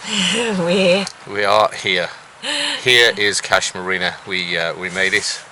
We are here. Here is Kaş Marina. We made it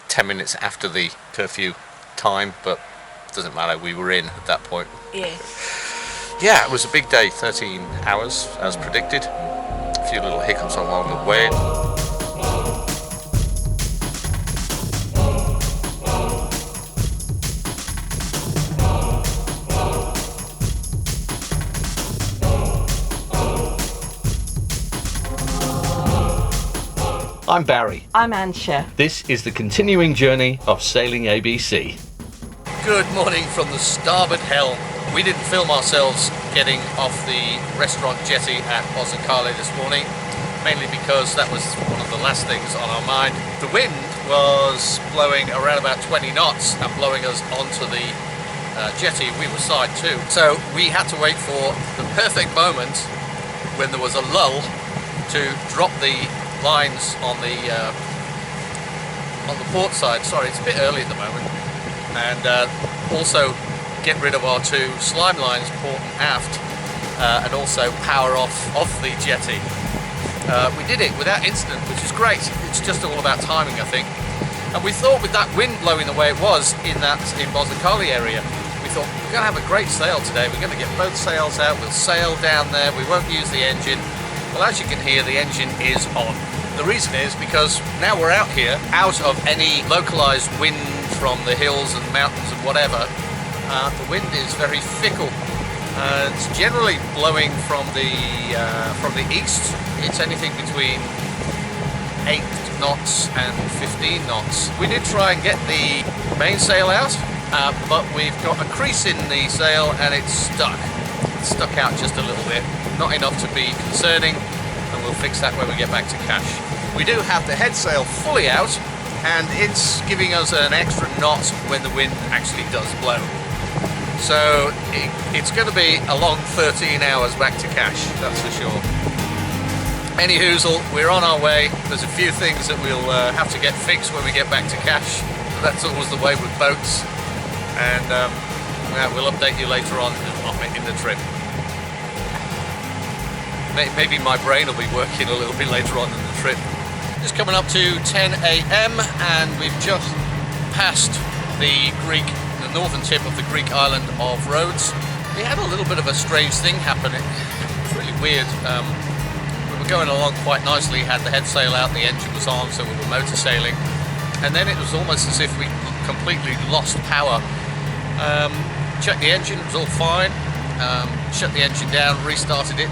10 minutes after the curfew time, but doesn't matter. We were in at that point. Yeah, it was a big day. 13 hours as predicted. A few little hiccups along the way. I'm Barry. I'm Ansha. This is the continuing journey of Sailing ABC. Good morning from the starboard helm. We didn't film ourselves getting off the restaurant jetty at Bozacale this morning, mainly because that was one of the last things on our mind. The wind was blowing around about 20 knots and blowing us onto the jetty. We were side too. So we had to wait for the perfect moment when there was a lull to drop the lines on the port side. Sorry, it's a bit early at the moment. And also get rid of our two slime lines, port and aft, and also power off the jetty. We did it without incident, which is great. It's just all about timing, I think. And we thought with that wind blowing the way it was in Bozacale area, we thought we're going to have a great sail today. We're going to get both sails out. We'll sail down there. We won't use the engine. Well, as you can hear, the engine is on. The reason is because now we're out here, out of any localized wind from the hills and mountains and whatever. The wind is very fickle. It's generally blowing from the east. It's anything between 8 knots and 15 knots. We did try and get the mainsail out, but we've got a crease in the sail and it's stuck. It's stuck out just a little bit. Not enough to be concerning, and we'll fix that when we get back to Kaş. We do have the head sail fully out, and it's giving us an extra knot when the wind actually does blow. So it's going to be a long 13 hours back to Kaş, that's for sure. Any hoozle, we're on our way. There's a few things that we'll have to get fixed when we get back to Kaş. That's always the way with boats, and we'll update you later on in the trip. Maybe my brain will be working a little bit later on in the trip. It's coming up to 10 a.m. and we've just passed the northern tip of the Greek island of Rhodes. We had a little bit of a strange thing happen. It's really weird. We were going along quite nicely, had the head sail out, the engine was on, so we were motor sailing. And then it was almost as if we completely lost power. Checked the engine, it was all fine. Shut the engine down, restarted it,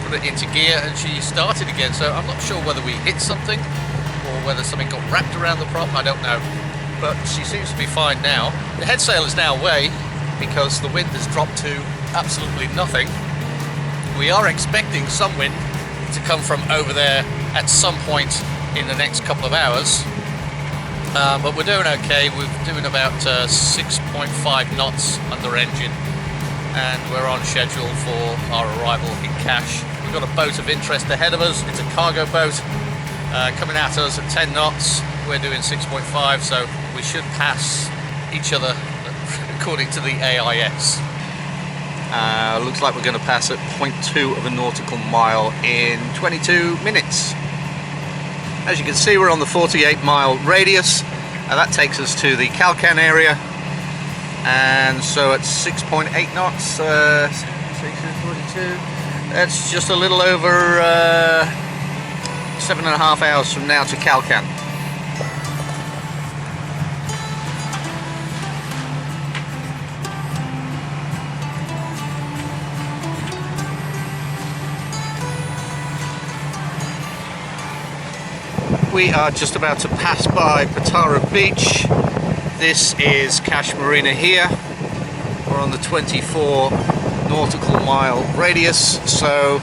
put it into gear, and she started again. So I'm not sure whether we hit something or whether something got wrapped around the prop, I don't know. But she seems to be fine now. The head sail is now away because the wind has dropped to absolutely nothing. We are expecting some wind to come from over there at some point in the next couple of hours. But we're doing okay. We're doing about 6.5 knots under engine, and we're on schedule for our arrival in Kaş. We've got a boat of interest ahead of us. It's a cargo boat coming at us at 10 knots. We're doing 6.5, so we should pass each other according to the AIS. Looks like we're going to pass at 0.2 of a nautical mile in 22 minutes. As you can see, we're on the 48-mile radius, and that takes us to the Kalkan area. And so at 6.8 knots, 6.42, that's just a little over 7.5 hours from now to Kalkan. We are just about to pass by Patara Beach. This is Kaş Marina here. We're on the 24 nautical mile radius, so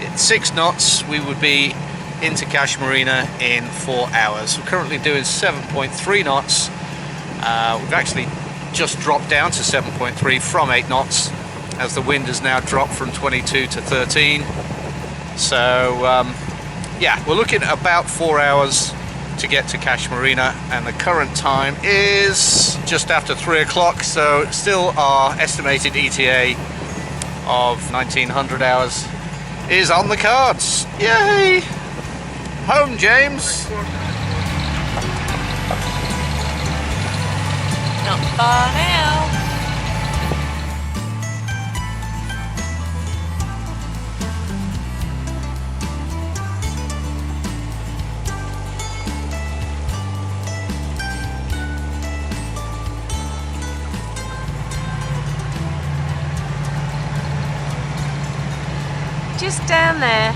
at 6 knots we would be into Kaş Marina in 4 hours. We're currently doing 7.3 knots. We've actually just dropped down to 7.3 from 8 knots as the wind has now dropped from 22 to 13. So yeah, we're looking at about 4 hours to get to Kaş Marina, and the current time is just after 3 o'clock, so still our estimated ETA of 1900 hours. is on the cards. Yay! Home, James. Not far now. Just down there.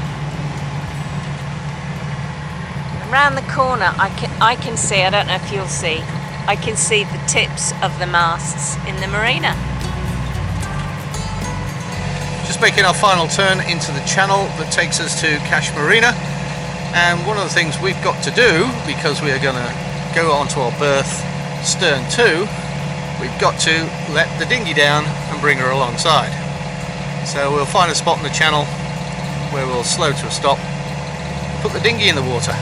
Around the corner I can see, I don't know if you'll see, I can see the tips of the masts in the marina. Just making our final turn into the channel that takes us to Kaş Marina, and one of the things we've got to do, because we are going to go onto our berth stern to, we've got to let the dinghy down and bring her alongside. So we'll find a spot in the channel where we'll slow to a stop, put the dinghy in the water.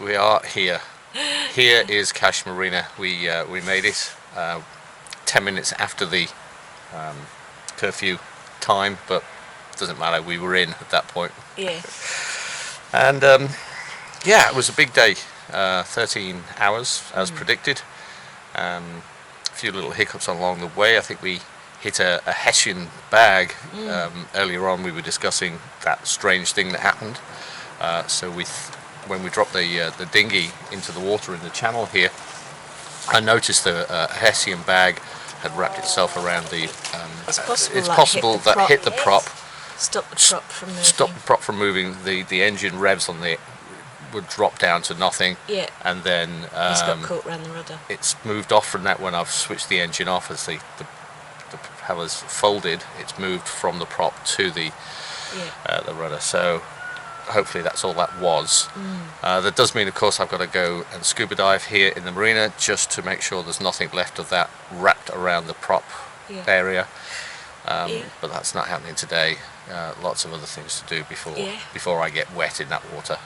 We are here. Here is Kaş Marina. We made it 10 minutes after the curfew time, but it doesn't matter. We were in at that point. Yeah. And yeah, it was a big day. 13 hours as predicted. A few little hiccups along the way. I think we hit a Hessian bag. Earlier on we were discussing that strange thing that happened. So when we dropped the dinghy into the water in the channel here, I noticed that a Hessian bag had wrapped itself around the... it's possible that hit the prop. Stop the prop from moving. Stop the prop from moving. The engine revs on it would drop down to nothing. Yeah. And then... it's got caught around the rudder. It's moved off from that when I've switched the engine off as the propeller's folded. It's moved from the prop to the rudder. So hopefully that's all that was. That does mean, of course, I've got to go and scuba dive here in the marina just to make sure there's nothing left of that wrapped around the prop area. But that's not happening today. Lots of other things to do before I get wet in that water.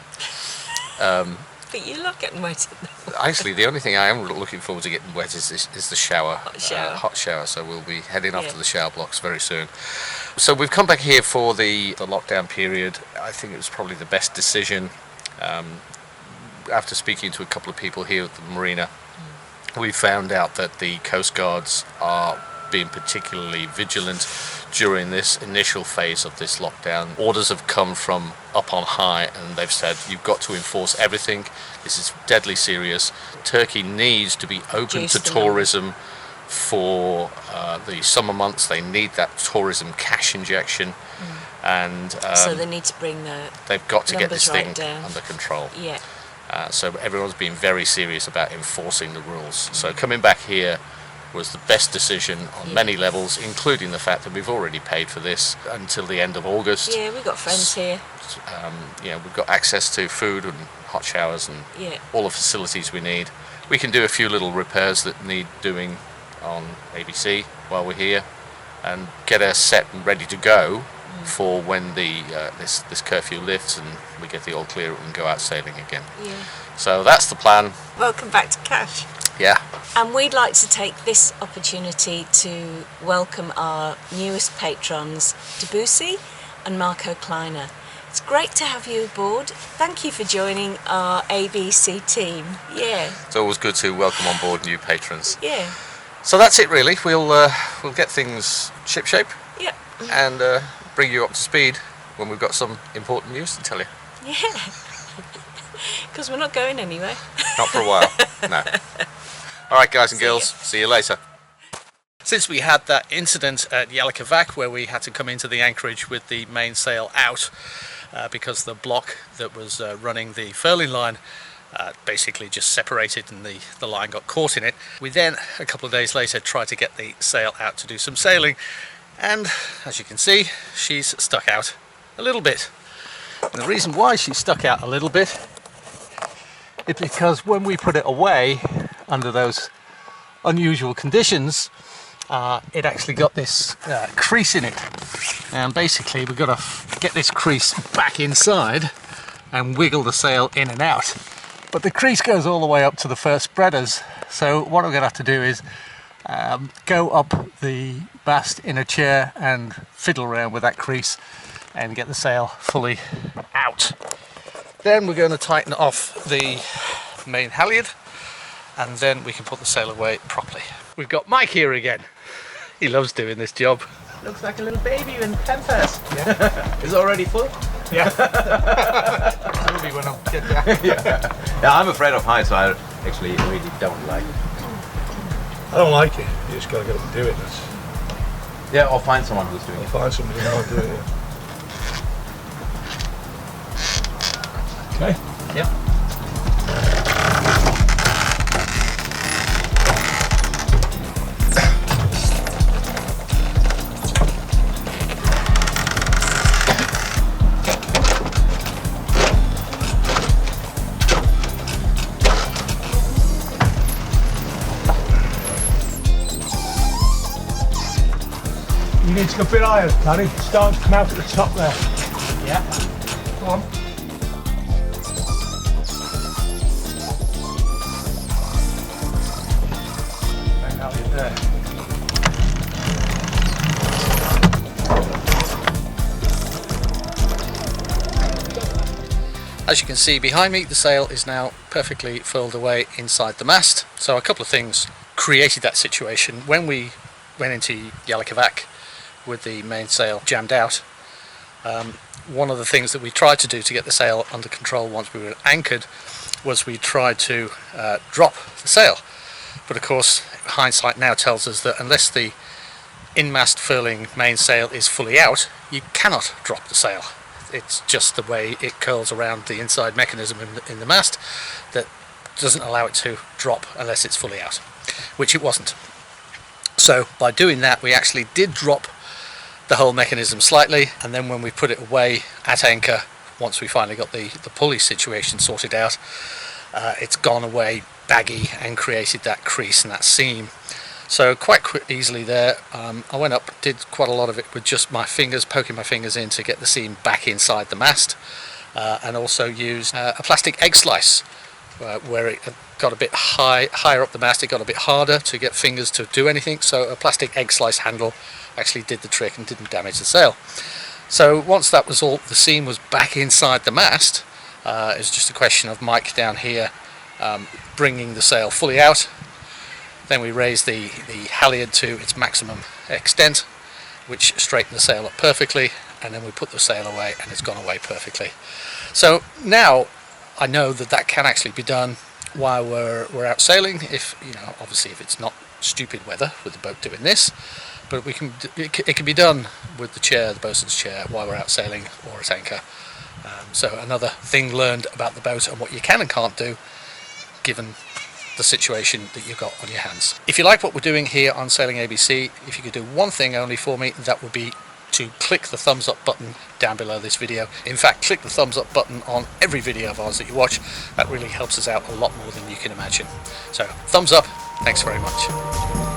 But you love getting wet in the water. Actually, the only thing I am looking forward to getting wet is the shower. Hot shower. So we'll be heading off to the shower blocks very soon. So we've come back here for the lockdown period. I think it was probably the best decision. After speaking to a couple of people here at the marina, we found out that the Coast Guards are being particularly vigilant during this initial phase of this lockdown. Orders have come from up on high, and they've said you've got to enforce everything. This is deadly serious. Turkey needs to be open to tourism for the summer months. They need that tourism cash injection, and so they need to bring they've got to get this thing down under control. Yeah. So everyone's been very serious about enforcing the rules. So coming back here was the best decision on many levels, including the fact that we've already paid for this until the end of August. Yeah, we've got friends here. We've got access to food and hot showers and all the facilities we need. We can do a few little repairs that need doing on ABC while we're here, and get us set and ready to go for when the this curfew lifts and we get the all clear and go out sailing again. Yeah. So that's the plan. Welcome back to Kaş. Yeah. And we'd like to take this opportunity to welcome our newest patrons, Debussy and Marco Kleiner. It's great to have you aboard. Thank you for joining our ABC team. Yeah. It's always good to welcome on board new patrons. Yeah. So that's it really. We'll get things shipshape. Yeah. And bring you up to speed when we've got some important news to tell you. Yeah. Because we're not going anywhere. Not for a while, no. Alright guys and girls, see you later. Since we had that incident at Yalikavac where we had to come into the anchorage with the mainsail out because the block that was running the furling line basically just separated and the line got caught in it, we then a couple of days later tried to get the sail out to do some sailing, and as you can see she's stuck out a little bit. And the reason why she's stuck out a little bit is because when we put it away under those unusual conditions, it actually got this crease in it, and basically we've got to get this crease back inside and wiggle the sail in and out. But the crease goes all the way up to the first spreaders, so what I'm going to have to do is go up the mast in a chair and fiddle around with that crease and get the sail fully out. Then we're going to tighten off the main halyard, and then we can put the sail away properly. We've got Mike here again. He loves doing this job. Looks like a little baby in Pampers. Yeah. Is it already full? Yeah. That'll be when I get back. Yeah, I'm afraid of heights, so I actually really don't like it. I don't like it. You just got to get up and do it. Yeah, or find someone who's doing I'll it. find somebody who might do it. Yeah. Okay. Yeah. You need to go a bit higher, Danny. Starting to come out at the top there. Yeah. Go on. Hang out in there. As you can see behind me, the sail is now perfectly furled away inside the mast. So a couple of things created that situation. When we went into Yalikavac with the mainsail jammed out, one of the things that we tried to do to get the sail under control once we were anchored was we tried to drop the sail. But of course, hindsight now tells us that unless the in-mast furling mainsail is fully out, you cannot drop the sail. It's just the way it curls around the inside mechanism in the mast that doesn't allow it to drop unless it's fully out, which it wasn't. So by doing that, we actually did drop the whole mechanism slightly, and then when we put it away at anchor, once we finally got the pulley situation sorted out, it's gone away baggy and created that crease and that seam. So quite easily there, I went up, did quite a lot of it with just my fingers, poking my fingers in to get the seam back inside the mast, and also used a plastic egg slice where it got a bit higher up the mast. It got a bit harder to get fingers to do anything, so a plastic egg slice handle actually did the trick and didn't damage the sail. So once that was all, the seam was back inside the mast, it was just a question of Mike down here bringing the sail fully out. Then we raised the halyard to its maximum extent, which straightened the sail up perfectly, and then we put the sail away and it's gone away perfectly. So now I know that that can actually be done while we're out sailing, if obviously if it's not stupid weather with the boat doing this, but it can be done with the chair, the bosun's chair, while we're out sailing or at anchor. So another thing learned about the boat and what you can and can't do given the situation that you've got on your hands. If you like what we're doing here on Sailing ABC, if you could do one thing only for me, that would be to click the thumbs up button down below this video. In fact, click the thumbs up button on every video of ours that you watch. That really helps us out a lot more than you can imagine. So thumbs up, thanks very much.